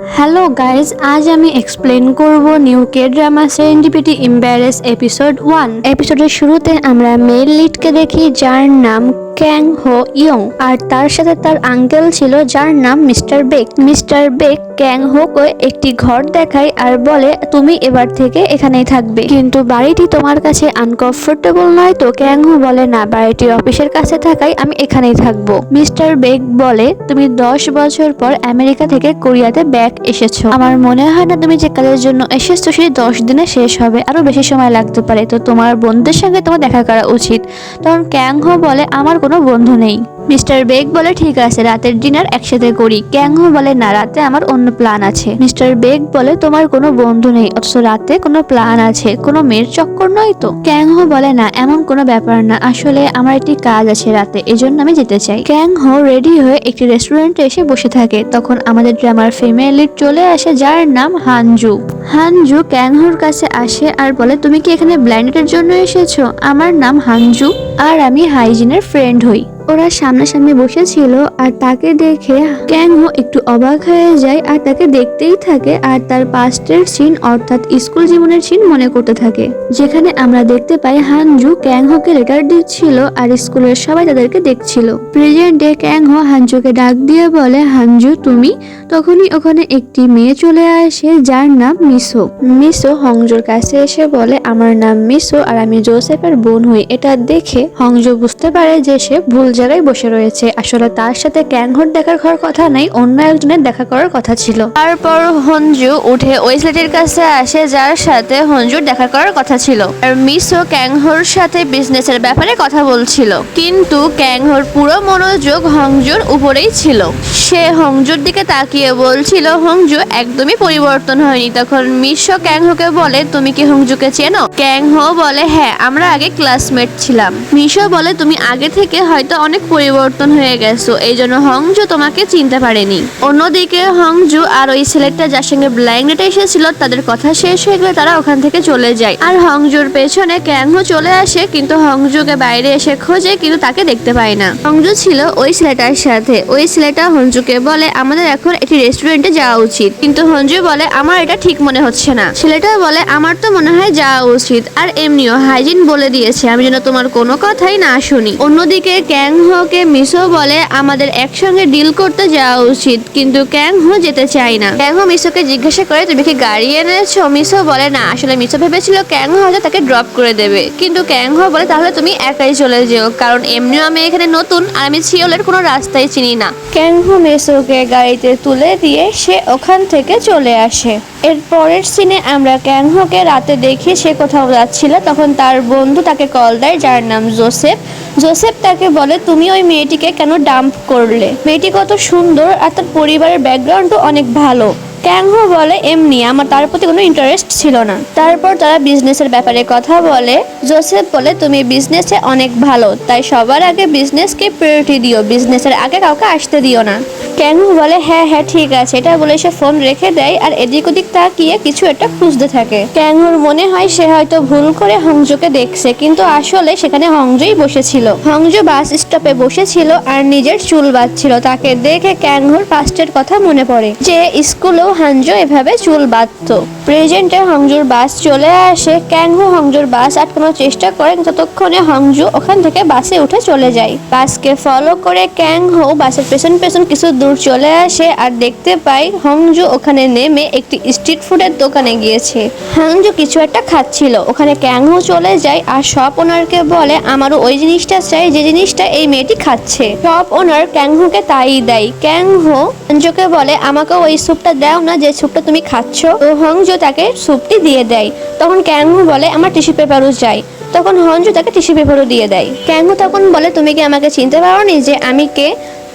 Hello guys, আজ আমি explain করব new K drama Serendipity Embrace episode 1। এপিসোডের শুরুতে আমরা মেল লিডকে দেখি যার নাম ক্যাং হো ইয়ং, আর তার সাথে তার আঙ্কেল ছিল যার নাম মিস্টার বেক। মিস্টার বেক ক্যাং হোকে একটি ঘর দেখায় আর বলে তুমি এবার থেকে এখানেই থাকবে, কিন্তু বাড়িটি তোমার কাছে আনকমফোর্টেবল নয় তো? ক্যাং হো বলে না, বাড়িটি অফিসের কাছে থাকায় আমি এখানেই থাকবো। মিস্টার বেক বলে তুমি 10 বছর পর আমেরিকা থেকে কোরিয়াতে ব্যাক এসেছো, আমার মনে হয় না তুমি যে কাজের জন্য এসেছো সেই 10 দিনে শেষ হবে, আরো বেশি সময় লাগতে পারে, তো তোমার বন্ধুদের সঙ্গে তোমার দেখা করা উচিত। তখন ক্যাং হো বলে আমার কোনো বন্ধু নেই। মিস্টার বেক বলে ঠিক আছে, রাতের ডিনার একসাথে করি। ক্যাং হো বলে না, রাতে আমার অন্য প্ল্যান আছে। মিস্টার বেক বলে তোমার কোনো বন্ধু নেই অথচ রাতে কোনো প্ল্যান আছে, কোনো মেয়ের চক্কর নয় তো? ক্যাং হো বলে না, এমন কোনো ব্যাপার না, আসলে আমার একটি কাজ আছে রাতে, এজন্য আমি যেতে চাই। ক্যাং হো রেডি হয়ে একটি রেস্টুরেন্টে এসে বসে থাকে। তখন আমাদের ড্রামার ফিমেল লিড চলে আসে যার নাম হানজু। হানজু ক্যাং হোর কাছে আসে আর বলে তুমি কি এখানে ব্লাইন্ডের জন্য এসেছো? আমার নাম হানজু আর আমি হাইজিনের ফ্রেন্ড হই। ওরা সামনাসামনি বসেছিল আর তাকে দেখে ক্যাং হো একটু অবাক হয়ে যায় আর তাকে দেখতেই থাকে আর তার পাস্টের সিন অর্থাৎ স্কুল জীবনের সিন মনে করতে থাকে, যেখানে আমরা দেখতে পাই হানজু ক্যাং হোকে লেটার দিচ্ছিল আর স্কুলের সবাই তাদেরকে দেখছিল। প্রেজেন্টে ক্যাং হো হানজুকে ডাক দিয়ে বলে হানজু তুমি। তখনই ওখানে একটি মেয়ে চলে আসে যার নাম মিসো। মিসো হংজুর কাছে এসে বলে আমার নাম মিসো আর আমি জোসেফের বোন হই। এটা দেখে হংজু বুঝতে পারে যে সে ভুল জায়গায় বসে রয়েছে, আসলে তার সাথে ক্যাং হোর দেখা করার কথা নাই, অন্য একজনের দেখা করার কথা ছিল। তারপর হংজু উঠে ওয়েসলেটের কাছে আসে যার সাথে হংজুর দেখা করার কথা ছিল, আর মিসো ক্যাং হোর সাথে বিজনেসের ব্যাপারে কথা বলছিল, কিন্তু ক্যাং হোর পুরো মনোযোগ হংজুর উপরেই ছিল। সে হংজুর দিকে তাকিয়ে বলছিল হংজু একদমই পরিবর্তন হয়নি। তখন মিসো ক্যাং হোকে বলে তুমি কি হংজুকে চেনো? ক্যাং হো বলে হ্যাঁ, আমরা আগে ক্লাসমেট ছিলাম। মিসো বলে তুমি আগে থেকে হয়তো অনেক পরিবর্তন হয়ে গেছো, এই জন্য হংজু তোমাকে চিনতে পারেনি। অন্যদিকে হংজু আর ওই ছেলেটা যার সঙ্গে ব্লাইন্ড ডেটে এসেছিল তাদের কথা শেষ হয়ে গেলে তারা ওখান থেকে চলে যায়, আর হংজুর পেছনে ক্যাং হো চলে আসে, কিন্তু হংজুকে বাইরে এসে খোঁজে কিন্তু তাকে দেখতে পায় না। হংজু ছিল ওই ছেলেটার সাথে। ওই ছেলেটা হংজুকে বলে আমাদের এখন একটি রেস্টুরেন্টে যাওয়া উচিত, কিন্তু হংজু বলে আমার এটা ঠিক মনে হচ্ছে না। ছেলেটা বলে আমার তো মনে হয় যাওয়া উচিত, আর এমনিও হাইজিন বলে দিয়েছে আমি যেন তোমার কোনো কথাই না শুনি। অন্যদিকে ক্যাং হোকে মিসো বলে আমাদের একসঙ্গে ডিল করতে যাওয়া উচিত, কিন্তু ক্যাং হো যেতে চায় না। ক্যাং হো মিসোকে জিজ্ঞাসা করে তুমি কি গাড়ি এনেছো? মিসো বলে না, আসলে মিসো ভেবেছিল ক্যাং হো হয়তো তাকে ড্রপ করে দেবে, কিন্তু ক্যাং হো বলে তাহলে তুমি একাই চলে যেও, কারণ এমনিও আমি এখানে নতুন আর আমি সিওলের কোনো রাস্তায় চিনি না। ক্যাং হো মিসোকে গাড়িতে তুলে দিয়ে সে ওখান থেকে চলে আসে। এর পরের সিনে আমরা ক্যাং হোকে রাতে দেখি সে কোথাও যাচ্ছিল, তখন তার বন্ধু তাকে কল দেয় যার নাম জোসেফ। জোসেফ তাকে বলে তুমি ওই মেয়েটিকে কেন ডাম্প করলে? মেয়েটি কত সুন্দর আর তার পরিবারের ব্যাকগ্রাউন্ডও অনেক ভালো। ক্যাং হো বলে এমনি, আমার তার প্রতি কোনো ইন্টারেস্ট ছিল না। তারপর তারা বিজনেসের ব্যাপারে কথা বলে। জোসেফ বলে তুমি বিজনেসে অনেক ভালো, তাই সবার আগে বিজনেসকে প্রায়োরিটি দিও, বিজনেসের আগে কাউকে আসতে দিও না। ক্যাং হো বলে হ্যাঁ হ্যাঁ ঠিক আছে। এটা বলে সে ফোন রেখে দেয় আর এদিক ওদিক তাকিয়ে কিছু একটা খুঁজতে থাকে। ক্যাং হোর মনে হয় সে হয়তো ভুল করে হংজুকে দেখছে, কিন্তু আসলে সেখানে হংজুই বসেছিল। হংজু বাস স্টপে বসেছিল আর নিজের চুল বাঁধছিল। তাকে দেখে ক্যাং হোর পাস্টের কথা মনে পড়ে যে স্কুলেও হানজু এভাবে চুল বাঁধতো। প্রেজেন্টে হংজুর বাস চলে আসে। ক্যাং হো হংজুর বাস আটকানোর চেষ্টা করে, ততক্ষণে হংজু ওখান থেকে বাসে উঠে চলে যায়। বাসকে ফলো করে ক্যাং হো বাসের পেছন পেছন কিছু দূর চলে আসে আর দেখতে পাই হংজু ওখানে নেমে একটি স্ট্রিট ফুডের দোকানে গিয়েছে। হংজু কিছু একটা খাচ্ছিল, ওখানে ক্যাং হো চলে যায় আর শপ ওনারকে বলে আমারও ওই জিনিসটা চাই যে জিনিসটা এই মেয়েটি খাচ্ছে। শপ ওনার ক্যাং হোকে তাই দেয়। ক্যাং হো হংজুকে বলে আমাকে ওই স্যুপটা দাও না যে স্যুপটা তুমি খাচ্ছ। তো হংজু তাকে স্যুপটি দিয়ে দেয়। তখন ক্যাং হো বলে আমার টিস্যু পেপারও চাই। তখন হংজু তাকে টিস্যু পেপারও দিয়ে দেয়। ক্যাং হো তখন বলে তুমি কি আমাকে চিনতে পারোনি যে আমি কে?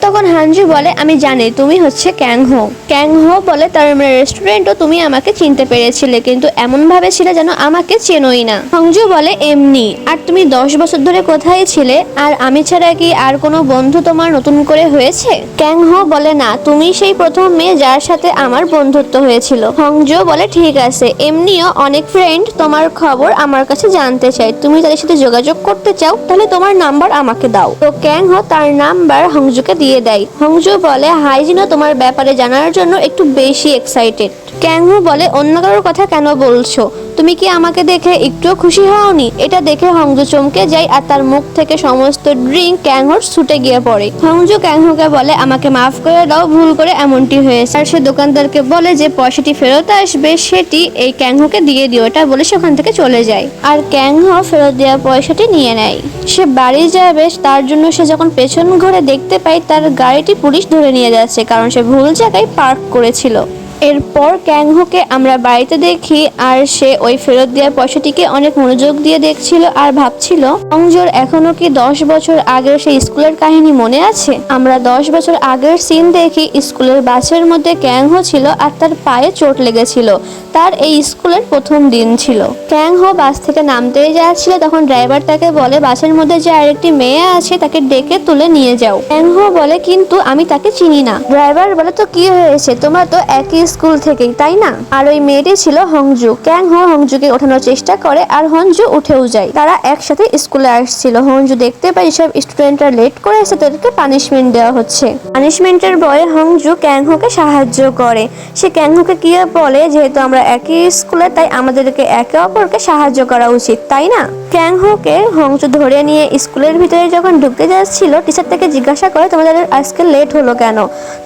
তখন হানজু বলে আমি জানি তুমি হচ্ছে ক্যাং হো। ক্যাং হো বলে তার রেস্টুরেন্টও তুমি আমাকে চিনতে পেরেছিলে, কিন্তু এমন ভাবে ছিলে যেন আমাকে চেনোই না। হংজু বলে এমনি, আর তুমি 10 বছর ধরে কোথায় ছিলে? আর আমি ছাড়া কি আর কোনো বন্ধু তোমার নতুন করে হয়েছে? ক্যাং হো বলে না, তুমি সেই প্রথম মেয়ে যার সাথে আমার বন্ধুত্ব হয়েছিল। হংজু বলে ঠিক আছে, এমনিও অনেক ফ্রেন্ড তোমার খবর আমার কাছে জানতে চাই, তুমি তাদের সাথে যোগাযোগ করতে চাও তাহলে তোমার নাম্বার আমাকে দাও। তো ক্যাং হো তার নাম্বার হংজুকে দিয়ে দিয়ে দেয়। হংজু বলে হাইজিনও তোমার ব্যাপারে জানার জন্য একটু বেশি এক্সাইটেড। ক্যাংহো বলে অন্য কারোর কথা কেন বলছো, তুমি কি আমাকে দেখে একটুও খুশি হওনি? এটা দেখে হংজু চমকে যায় আর তার মুখ থেকে সমস্ত ড্রিঙ্ক ক্যাংহোর ছুটে গিয়ে পড়ে। হংজু ক্যাংহোকে বলে আমাকে মাফ করে দাও, ভুল করে এমনটি হয়েছে। আর সে দোকানদারকে বলে যে পয়সাটি ফেরত আসবে সেটি এই ক্যাংহোকে দিয়ে দিও, এটা বলে সে ওখান থেকে চলে যায়। আর ক্যাংহো ফেরত দেওয়া পয়সাটি নিয়ে নেয়। সে বাড়ি যাবে, তার জন্য সে যখন পেছন ঘুরে দেখতে পায় তার গাড়িটি পুলিশ ধরে নিয়ে যাচ্ছে, কারণ সে ভুল জায়গায় পার্ক করেছিল। এরপর ক্যাংহোকে আমরা বাড়িতে দেখি আর সে ওই ফেরত দেওয়ার পয়সাটিকে অনেক মনোযোগ দিয়ে দেখছিল আর ভাবছিল হংজুর এখনো কি 10 বছর আগের সেই স্কুলের কাহিনী মনে আছে। আমরা 10 বছর আগের সিন দেখি, স্কুলের বাসের মধ্যে ক্যাংহো ছিল আর তার পায়ে চোট লেগেছিল। তার এই স্কুলের প্রথম দিন ছিল। ক্যাংহো বাস থেকে নামতেই যাচ্ছিল, তখন ড্রাইভার তাকে বলে বাসের মধ্যে যে আরেকটি মেয়ে আছে তাকে ডেকে তুলে নিয়ে যাও। ক্যাংহো বলে কিন্তু আমি তাকে চিনি না। ড্রাইভার বলে তো কি হয়েছে, তোমরা তো একই স্কুল থেকেই, তাই না? আর ওই মেয়েটি ছিল হংজু। ক্যাংহো হংজুকে ওঠানোর চেষ্টা করে আর হংজু উঠেও যায়। তারা একসাথে স্কুলে আসছিল। হংজু দেখতে পায় সব স্টুডেন্টরা লেট করে এসে তাদেরকে পানিশমেন্ট দেওয়া হচ্ছে। পানিশমেন্টের ভয়ে হংজু ক্যাংহোকে সাহায্য করে। সে ক্যাংহোকে কি বলে যেহেতু আমরা একই স্কুলে তাই আমাদেরকে একে অপরকে সাহায্য করা উচিত, তাই না? ক্যাংহোকে হংজু ধরে নিয়ে স্কুলের ভিতরে যখন ঢুকতে যাচ্ছিল টিচার থেকে জিজ্ঞাসা করে তোমাদের আজকে লেট হলো কেন?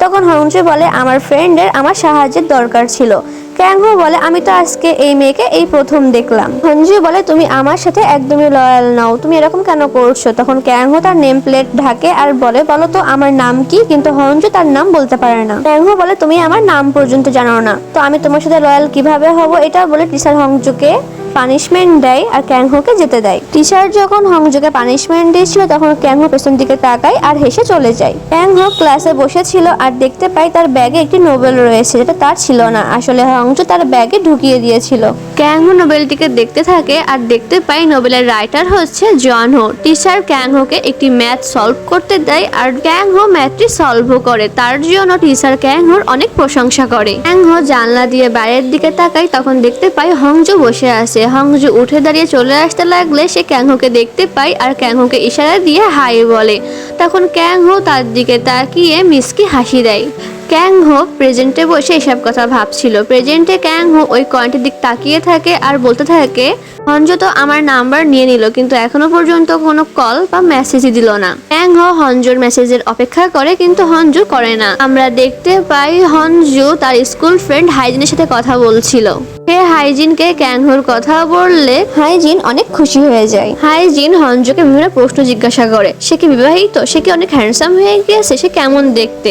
তখন হংজু বলে আমার ফ্রেন্ডের আমার সাহায্যের দরকার ছিল। ক্যাংহো বলে আমি তো আজকে এই মেয়েকে এই প্রথম দেখলাম। হংজু বলে তুমি আমার সাথে একদমই লয়াল নাও, তুমি এরকম কেন করছো? তখন ক্যাংহো তার নেম প্লেট ঢাকে আর বলে বলো তো আমার নাম কি? কিন্তু হংজু তার নাম বলতে পারে না। ক্যাংহো বলে তুমি আমার নাম পর্যন্ত জানো না, তো আমি তোমার সাথে লয়াল কিভাবে হব? এটা বলে টিচার হংজুকে পানিশমেন্ট দেয় আর ক্যাংহোকে যেতে দেয়। টিচার যখন হংজুকে পানিশমেন্ট দিয়েছিল তখন ক্যাংহো পেছন দিকে তাকায় আর হেসে চলে যায়। ক্যাংহো ক্লাসে বসেছিল আর দেখতে পায় তার ব্যাগে একটি নোবেল রয়েছে, যেটা তার ছিল না, আসলে হংজু তার ব্যাগে ঢুকিয়ে দিয়েছিল। ক্যাংহো নোবেলটিকে দেখতে থাকে আর দেখতে পায় নোবেলের রাইটার হচ্ছে জনহো। টিচার ক্যাংহোকে একটি ম্যাথ সলভ করতে দেয় আর ক্যাংহো ম্যাথটি সলভও করে। তার জন্য টিচার ক্যাংহোর অনেক প্রশংসা করে। ক্যাংহো জানলা দিয়ে বাইরের দিকে তাকায়, তখন দেখতে পায় হংজু বসে আছে। হংজু উঠে দাঁড়িয়ে চলে আসতে লাগলে সে ক্যাংহোকে দেখতে পায় আর ক্যাংহোকে ইশারা দিয়ে হাই বলে। তখন ক্যাংহো তার দিকে তাকিয়ে মিষ্টি হাসি দেয়। ক্যাংহো প্রেজেন্টে বসে এসব কথা ভাবছিল। প্রেজেন্টে ক্যাংহো ওই কয়েনটির দিক তাকিয়ে থাকে আর বলতে থাকে হংজু তো আমার নাম্বার নিয়ে নিল কিন্তু এখনো পর্যন্ত কোনো কল বা মেসেজই দিল না। ক্যাংহো হংজুর মেসেজের অপেক্ষা করে কিন্তু হংজু করে না। আমরা দেখতে পাই হংজু তার স্কুল ফ্রেন্ড হাইজিনের সাথে কথা বলছিল। সে হাইজিনকে ক্যাংহোর কথা বললে হাইজিন অনেক খুশি হয়ে যায়। হাইজিন হংজুকে বিভিন্ন প্রশ্ন জিজ্ঞাসা করে, সে কি বিবাহিত, সে কি অনেক হ্যান্ডসাম হয়ে গিয়েছে, সে কেমন দেখতে?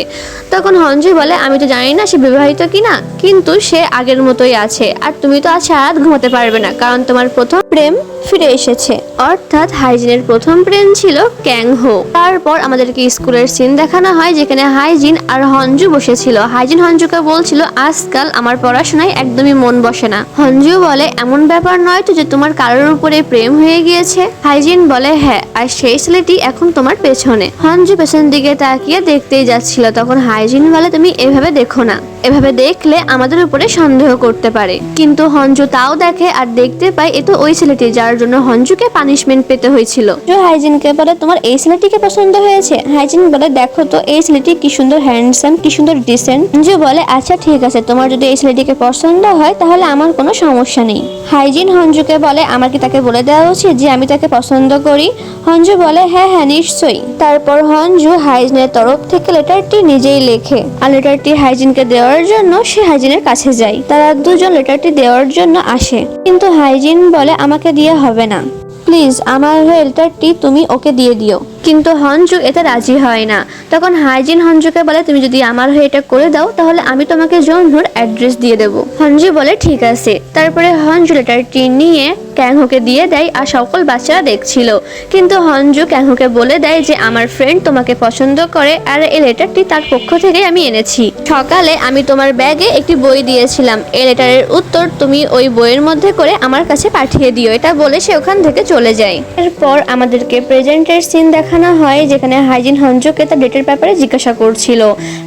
তখন হংজু বলে আমি তো জানি না সে বিবাহিত কিনা, কিন্তু সে আগের মতোই আছে। আর তুমি তো আজ সারা রাত ঘুমাতে পারবে না কারণ তোমার প্রথম প্রেম ফিরে এসেছে। অর্থাৎ হাইজিনের প্রথম প্রেম ছিল ক্যাংহো। তারপর আমাদেরকে স্কুলের সিন দেখানো হয় যেখানে হাইজিন আর হংজু বসেছিল। হাইজিন হংজুকে বলছিল আজকাল আমার পড়াশোনায় একদমই মন বসে না। হংজু বলে এমন ব্যাপার নয় তো যে তোমার কারোর উপরে প্রেম হয়ে গিয়েছে? হাইজিন বলে হ্যাঁ, আর সেই ছেলেটি এখন তোমার পেছনে। হংজু পেছন দিকে তাকিয়ে দেখতেই যাচ্ছিল। তখন হাইজিন বলে তুমি এভাবে দেখো না, এভাবে দেখলে আমাদের উপরে সন্দেহ করতে পারে। কিন্তু হংজু তাও দেখে আর দেখতে পায় এ তো ওই ছেলেটি যার জন্য হংজুকে পানিশমেন্ট পেতে হয়েছিল। হাইজিনকে বলে তোমার এই ছেলেটিকে পছন্দ হয়েছে? হাইজিন বলে দেখো তো এই ছেলেটি কি সুন্দর হ্যান্ডসাম, কি সুন্দর ডিসেন্ট। হংজু বলে আচ্ছা ঠিক আছে, তোমার যদি এই ছেলেটিকে পছন্দ হয় তাহলে আমার কোনো সমস্যা নেই। হাইজিন হংজুকে বলে আমার কি তাকে বলে দেওয়া উচিত যে আমি তাকে পছন্দ করি? হংজু বলে হ্যাঁ হ্যাঁ নিশ্চয়ই। তারপর হংজু হাইজিনের তরফ থেকে লেটারটি নিজেই লেখে আর লেটারটি হাইজিনকে দেওয়ার জন্য সে হাইজিনের কাছে যায়। তারা দুজন লেটারটি দেওয়ার জন্য আসে, কিন্তু হাইজিন বলে আমাকে দিয়ে হবে না, প্লিজ আমার লেটারটি তুমি ওকে দিয়ে দিও। কিন্তু হংজু এতে রাজি হয় না। তখন হাইজিন হংজুকে বলে তুমি যদি আমার হয়ে এটা করে দাও তাহলে আমি তোমাকে জনহুর অ্যাড্রেস দিয়ে দেবো। হংজু বলে ঠিক আছে। তারপরে হংজু লেটারটি নিয়ে ক্যাংহোকে দিয়ে দেয় আর সকল বাচ্চারা দেখছিল। কিন্তু হংজু ক্যাংহোকে বলে দেয় যে আমার ফ্রেন্ড তোমাকে পছন্দ করে আর এই লেটারটি তার পক্ষ থেকে আমি এনেছি। সকালে আমি তোমার ব্যাগে একটি বই দিয়েছিলাম, এই লেটারের উত্তর তুমি ওই বইয়ের মধ্যে করে আমার কাছে পাঠিয়ে দিও। এটা বলে সে ওখান থেকে চলে যায়। এরপর আমাদেরকে প্রেজেন্টের সিন দেখা দেখানো হয় যেখানে হাইজিন হঞ্জুকে তার ডেটের ব্যাপারে জিজ্ঞাসা করছিল।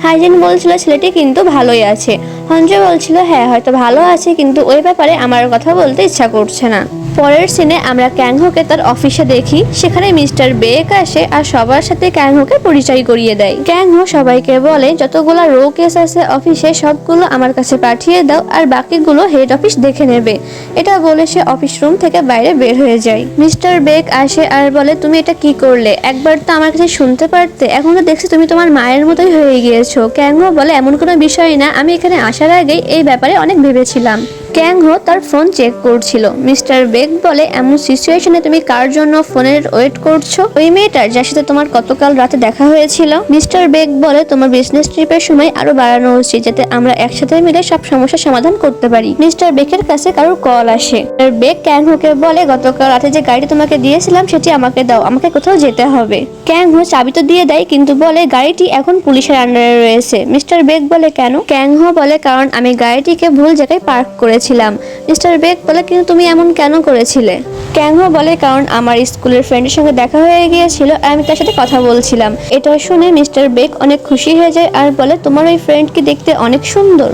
হাইজিন বলছিল ছেলেটি কিন্তু ভালোই আছে। হঞ্জু বলছিল হ্যাঁ হয়তো ভালো আছে, কিন্তু ওই ব্যাপারে আমার কথা বলতে ইচ্ছা করছে না। পরের সিনে আমরা ক্যাংহোকে তার অফিসে দেখি। সেখানে মিস্টার বেক আসে আর সবার সাথে ক্যাংহোকে পরিচয় করিয়ে দেয়। ক্যাংহো সবাইকে বলে যতগুলো রো কেস আছে অফিসে সবগুলো আমার কাছে পাঠিয়ে দাও আর বাকিগুলো হেড অফিস দেখে নেবে। এটা বলে সে অফিস রুম থেকে বাইরে বের হয়ে যায়। মিস্টার বেক আসে আর বলে তুমি এটা কি করলে, একবার তো আমার কাছে শুনতে পারতে, এখন তো দেখছি তুমি তোমার মায়ের মতোই হয়ে গিয়েছো। ক্যাংহো বলে এমন কোনো বিষয় না, আমি এখানে আসার আগেই এই ব্যাপারে অনেক ভেবেছিলাম। ক্যাংহো তার ফোন চেক করছিল। মিস্টার বেক বলে এমন সিচুয়েশনে তুমি কার জন্য ফোনের ওয়েট করছো? ওই মেয়েটার যার সাথে তোমার গতকাল রাতে দেখা হয়েছিল। মিস্টার বেক বলে তোমার বিজনেস ট্রিপের সময় আরো বাড়ানো উচিত যাতে আমরা একসাথে মিলে সব সমস্যার সমাধান করতে পারি। মিস্টার বেকের কাছে কারোর কল আসে। বেক ক্যাংহোকে বলে গতকাল রাতে যে গাড়ি তোমাকে দিয়েছিলাম সেটি আমাকে দাও, আমাকে কোথাও যেতে হবে। ক্যাংহো চাবি তো দিয়ে দেয় কিন্তু বলে গাড়িটি এখন পুলিশের আন্ডারে রয়েছে। মিস্টার বেক বলে কেন? ক্যাংহো বলে কারণ আমি গাড়িটিকে ভুল জায়গায় পার্ক করেছিলাম। মিস্টার বেক বলে কিন্তু তুমি এমন কেন করেছিলে? ক্যাংহো বলে কারণ আমার স্কুলের ফ্রেন্ডের সঙ্গে দেখা হয়ে গিয়েছিল আর আমি তার সাথে কথা বলছিলাম। এটা শুনে মিস্টার বেক অনেক খুশি হয়ে যায় আর বলে তোমার ওই ফ্রেন্ড কি দেখতে অনেক সুন্দর?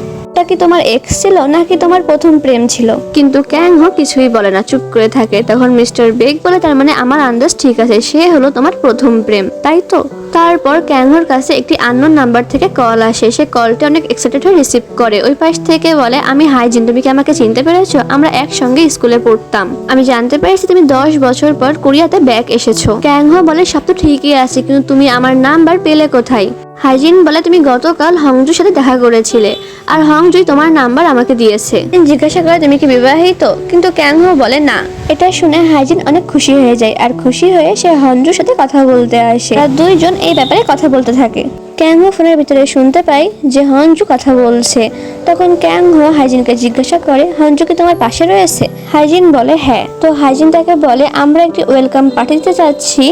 কি তোমার এক্স ছিল নাকি তোমার প্রথম প্রেম ছিল? কিন্তু ক্যাংহো কিছুই বলে না, চুপ করে থাকে। তখন মিস্টার বেক বলে তার মানে আমার আন্দাজ ঠিক আছে, সে হলো তোমার প্রথম প্রেম, তাই তো? তারপর ক্যাংহোর কাছে একটি আননোন নাম্বার থেকে কল আসে। সে কলটি অনেক এক্সাইটেড হয়ে রিসিভ করে। ওই পাশ থেকে বলে আমি হাইজিন, তুমি কি আমাকে চিনতে পেরেছো? আমরা একসঙ্গে স্কুলে পড়তাম। আমি জানতে পেরেছি তুমি 10 বছর পর কোরিয়াতে ব্যাক এসেছো। ক্যাংহো বলে সব তো ঠিকই আছে, কিন্তু তুমি আমার নাম্বার পেলে কোথায়? হাইজিন বলে তুমি গতকাল হংজুর সাথে দেখা করেছিলে আর হংজুই তোমার নাম্বার আমাকে দিয়েছে। জিজ্ঞাসা করে তুমি কি বিবাহিত? কিন্তু ক্যাংহো বলে না। এটা শুনে হাইজিন অনেক খুশি হয়ে যায় আর খুশি হয়ে সে হংজুর সাথে কথা বলতে আসে। আর দুইজন এই ব্যাপারে কথা বলতে থাকে। ক্যাংহো ফোনের ভিতরে শুনতে পাই যে হংজু কথা বলছে। তখন ক্যাংহো হাইজিনকে জিজ্ঞাসা করে হংজু কি তোমার পাশে রয়েছে? হাইজিন বলে হ্যাঁ। তো হাইজিন তাকে বলে আমরা একটি ওয়েলকাম পার্টি দিতে চাচ্ছি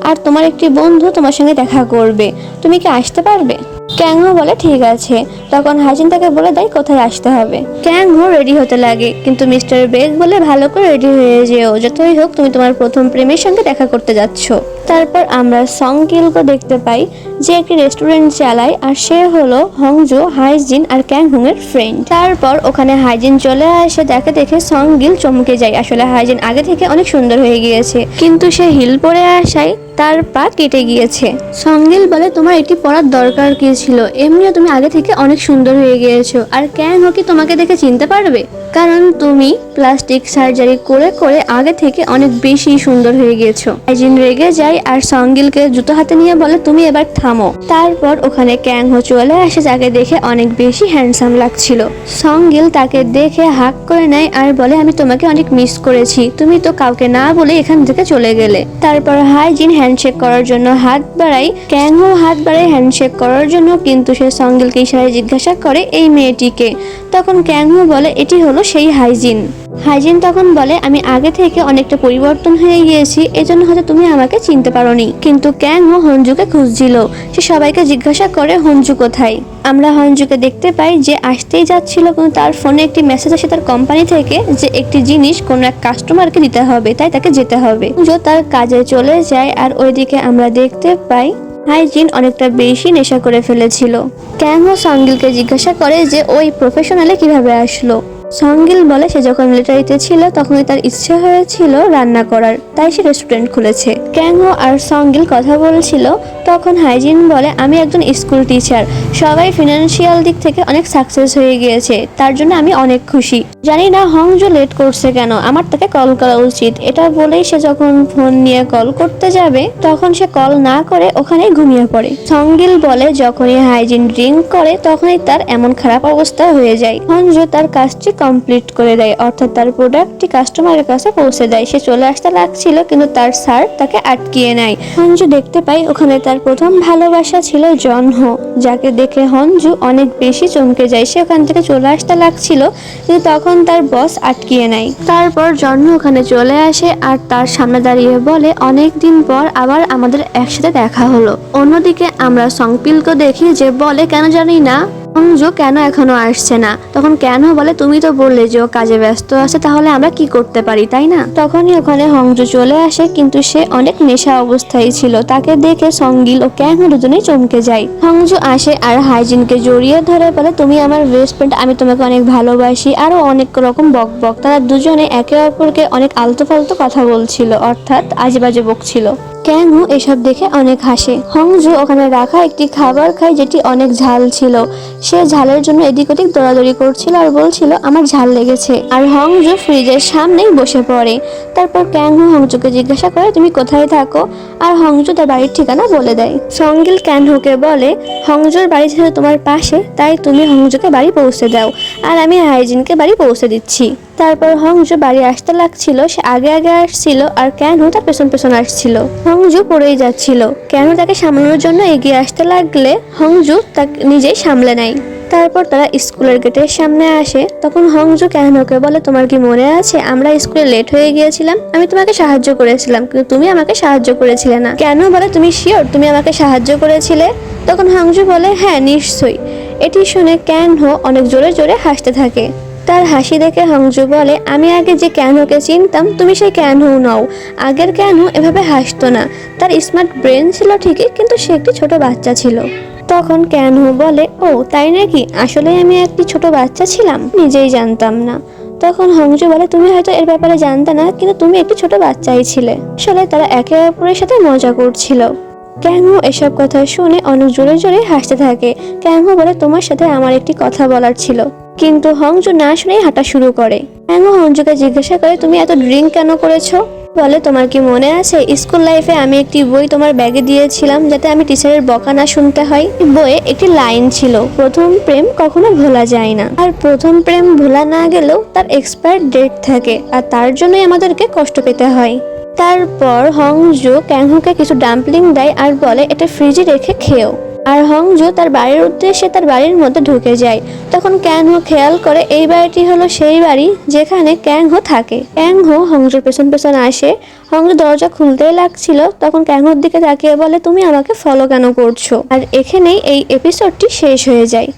আর তোমার একটি বন্ধু তোমার সঙ্গে দেখা করবে, তুমি কি আসতে পারবে? ক্যাংহো বলে ঠিক আছে। তখন হাইজিন তাকে বলে দেয় কোথায় আসতে হবে। ক্যাংহো রেডি হতে লাগে, কিন্তু মিস্টার বেক বলে ভালো করে রেডি হয়ে যেও, যতই হোক তুমি তোমার প্রথম প্রেমের সঙ্গে দেখা করতে যাচ্ছ। তারপর আমরা সং গিলকে দেখতে পাই যে একটি রেস্টুরেন্ট চালায় আর সে হলো হংজু, হাইজিন আর ক্যাংহোং এর ফ্রেন্ড। তারপর ওখানে হাইজিন চলে আসে, তাকে দেখে সং গিল চমকে যায়। আসলে হাইজিন আগে থেকে অনেক সুন্দর হয়ে গিয়েছে, কিন্তু সে হিল পরে আসায় তার পা কেটে গিয়েছে। সঙ্গিল বলে তোমার এটি পরার দরকার কি ছিল, এমনিও তুমি আগে থেকে অনেক সুন্দর হয়ে গিয়েছো। আর ক্যাংহো কি তোমাকে দেখে চিনতে পারবে? কারণ তুমি প্লাস্টিক সার্জারি করে করে আগে থেকে অনেক বেশি সুন্দর হয়ে গিয়েছো। হাইজিন রেগে যায় আর সঙ্গিলকে জুতো হাতে নিয়ে বলে তুমি এবার থামো। তারপর ওখানে ক্যাংহো চলে আসে, যাকে দেখে অনেক বেশি হ্যান্ডসাম লাগছিল। সঙ্গিল তাকে দেখে হাক করে নেয় আর বলে আমি তোমাকে অনেক মিস করেছি, তুমি তো কাউকে না বলে এখান থেকে চলে গেলে। তারপর হাইজিন হ্যান্ডশেক করার জন্য হাত বাড়াই, ক্যাংহো হাত বাড়াই হ্যান্ডশেক করার জন্য, কিন্তু সে সঙ্গিলকে ইশারায় জিজ্ঞাসা করে এই মেয়েটিকে। তখন ক্যাংহো বলে এটি হলো সেই হাইজিন। হাইজিন তখন বলে আমি আগে থেকে অনেকটা পরিবর্তন হয়ে গিয়েছি, এজন্য হয়তো তুমি আমাকে চিনতে পারোনি। কিন্তু ক্যাংহো হঞ্জুকে খুঁজছিল। সে সবাইকে জিজ্ঞাসা করে হঞ্জু কোথায়। আমরা হঞ্জুকে দেখতে পাই যে আসতেই যাচ্ছিল, কিন্তু তার ফোনে একটি মেসেজ আসে তার কোম্পানি থেকে যে একটি জিনিস কোনো এক কাস্টমারকে দিতে হবে, তাই তাকে যেতে হবে। হঞ্জু তার কাজে চলে যায় আর ওইদিকে আমরা দেখতে পাই হাইজিন অনেকটা বেশি নেশা করে ফেলেছিল। ক্যাংহো সঙ্গিলকে জিজ্ঞাসা করে যে ওই প্রফেশনালে কিভাবে আসলো। সঙ্গিল বলে সে যখন মিলিটারিতে ছিল তখনই তার ইচ্ছে হয়েছিল রান্না করার, তাই সে রেস্টুরেন্ট খুলেছে। ক্যাংহো আর সঙ্গিল কথা বলছিল, তখন হাইজিন বলে আমি একজন স্কুল টিচার, সবাই ফিনান্সিয়াল দিক থেকে অনেক সাকসেস হয়ে গিয়েছে, তার জন্য আমি অনেক খুশি। জানি না হংজু লেট করছে কেন, আমার তাকে কল করা উচিত। এটা বলেই সে যখন ফোন নিয়ে কল করতে যাবে তখন সে কল না করে ওখানেই ঘুমিয়ে পড়ে। সঙ্গিল বলে যখনই হাইজিন ড্রিঙ্ক করে তখনই তার এমন খারাপ অবস্থা হয়ে যায়। হংজু তার কাজটি কমপ্লিট করে দেয়, অর্থাৎ তার প্রোডাক্টটি কাস্টমারের কাছে পৌঁছে দেয়। সে চলে আসতে লাগছিল, কিন্তু তার স্যার তাকে আটকিয়ে নেয়। হংজু দেখতে পাই ওখানে তার প্রথম ভালোবাসা ছিল জনহো, যাকে দেখে হংজু অনেক বেশি চমকে যায়। সে ওখান থেকে চলে আসতে লাগছিল, কিন্তু তখন তার বস আটকিয়ে নেয়। তারপর জনহো ওখানে চলে আসে আর তার সামনে দাঁড়িয়ে বলে অনেক দিন পর আবার আমাদের একসাথে দেখা হলো। অন্যদিকে আমরা সংপিলকে দেখি যে বলে কেন জানি না হংজু কেন এখনো আসছে না? তখন কেন বলে তুমি তো বললে যে ও কাজে ব্যস্ত আছে, তাহলে আমরা কি করতে পারি, তাই না? তখনই ওখানে হংজু চলে আসে, কিন্তু সে অনেক নেশা অবস্থায় ছিল। তাকে দেখে সঙ্গিল ও ক্যাং দুজনেই চমকে যায়। হংজু আসে আর হাইজিনকে জড়িয়ে ধরে বলে তুমি আমার বেস্ট ফ্রেন্ড, আমি তোমাকে অনেক ভালোবাসি, আরো অনেক রকম বকবক। তারা দুজনে একে অপরকে অনেক আলতু ফালতু কথা বলছিল, অর্থাৎ আজেবাজে বকছিল। ক্যাং হো এসব দেখে অনেক হাসে। হংজু ওখানে রাখা একটি খাবার খায় যেটি অনেক ঝাল ছিল। সে ঝালের জন্য এদিক ওদিক দৌড়াদৌড়ি করছিল আর বলছিল আমার ঝাল লেগেছে। আর হংজু ফ্রিজের সামনেই বসে পড়ে। তারপর ক্যাং হো হংজুকে জিজ্ঞাসা করে তুমি কোথায় থাকো, আর হংজু তার বাড়ির ঠিকানা বলে দেয়। সঙ্গিল ক্যাং হোকে বলে হংজুর বাড়ি ছিল তোমার পাশে, তাই তুমি হংজুকে বাড়ি পৌঁছে দাও, আর আমি হাইজিনকে বাড়ি পৌঁছে দিচ্ছি। তারপর হংজু বাড়ি আসতে লাগছিল। সে আগে আগে আসছিল আর ক্যান হো তার পেছন পেছন আসছিল। হংজু পড়েই যাচ্ছিল। ক্যান হো তাকে সামলানোর জন্য এগিয়ে আসতে লাগলে হংজু তাকে নিজেই সামলে নেয়। তারপর তারা স্কুলের গেটের সামনে আসে। তখন হংজু ক্যান হোকে বলে তোমার কি মনে আছে আমরা স্কুলে লেট হয়ে গিয়েছিলাম, আমি তোমাকে সাহায্য করেছিলাম কিন্তু তুমি আমাকে সাহায্য করেছিলে না। কেন বলে তুমি শিওর তুমি আমাকে সাহায্য করেছিলে? তখন হংজু বলে হ্যাঁ নিশ্চয়ই। এটি শুনে ক্যান হো অনেক জোরে জোরে হাসতে থাকে। তার হাসি দেখে হংজু বলে আমি আগে যে ক্যান হোকে চিনতাম তুমি সেই ক্যান হো নও। আগের ক্যান হো এভাবে হাসতো না। তার স্মার্ট ব্রেন ছিল ঠিকই, কিন্তু সে একটি ছোট বাচ্চা ছিল। তখন ক্যান হো বলে ও তাই নাকি, আসলে আমি একটি ছোট বাচ্চা ছিলাম, নিজেই জানতাম না। তখন হংজু বলে তুমি হয়তো এর ব্যাপারে জানতে না, কিন্তু তুমি একটি ছোট বাচ্চাই ছিলে। আসলে তারা একে অপরের সাথে মজা করছিল। ক্যাং হো এসব কথা শুনে অনেক জোরে জোরে হাসতে থাকে। ক্যাং হো বলে তোমার সাথে আমার একটি কথা বলার ছিল, কিন্তু হংজু না শুনেই হাঁটা শুরু করে। ক্যাং হো হংজুকে জিজ্ঞাসা করে তুমি এত ড্রিঙ্ক কেন করেছো? বলে তোমার কি মনে আছে স্কুল লাইফে আমি একটি বই তোমার ব্যাগে দিয়েছিলাম যাতে আমি টিচারের বকা না শুনতে হয়। বইয়ে একটি লাইন ছিল প্রথম প্রেম কখনো ভোলা যায় না, আর প্রথম প্রেম ভোলা না গেলেও তার এক্সপায়ার ডেট থাকে, আর তার জন্যই আমাদেরকে কষ্ট পেতে হয়। তারপর হংজু ক্যাং হোকে কিছু ডাম্পলিং দেয় আর বলে এটা ফ্রিজে রেখে খেও। আর হংজু তার বাড়ির উদ্দেশ্যে তার বাড়ির মধ্যে ঢুকে যায়। তখন ক্যাং হো খেয়াল করে এই বাড়িটি হলো সেই বাড়ি যেখানে ক্যাং হো থাকে। ক্যাং হো হংজুর পেছন পেছন আসে। হংজু দরজা খুলতেই লাগছিল, তখন ক্যাং হোর দিকে তাকিয়ে বলে তুমি আমাকে ফলো কেন করছো? আর এখানেই এই এপিসোডটি শেষ হয়ে যায়।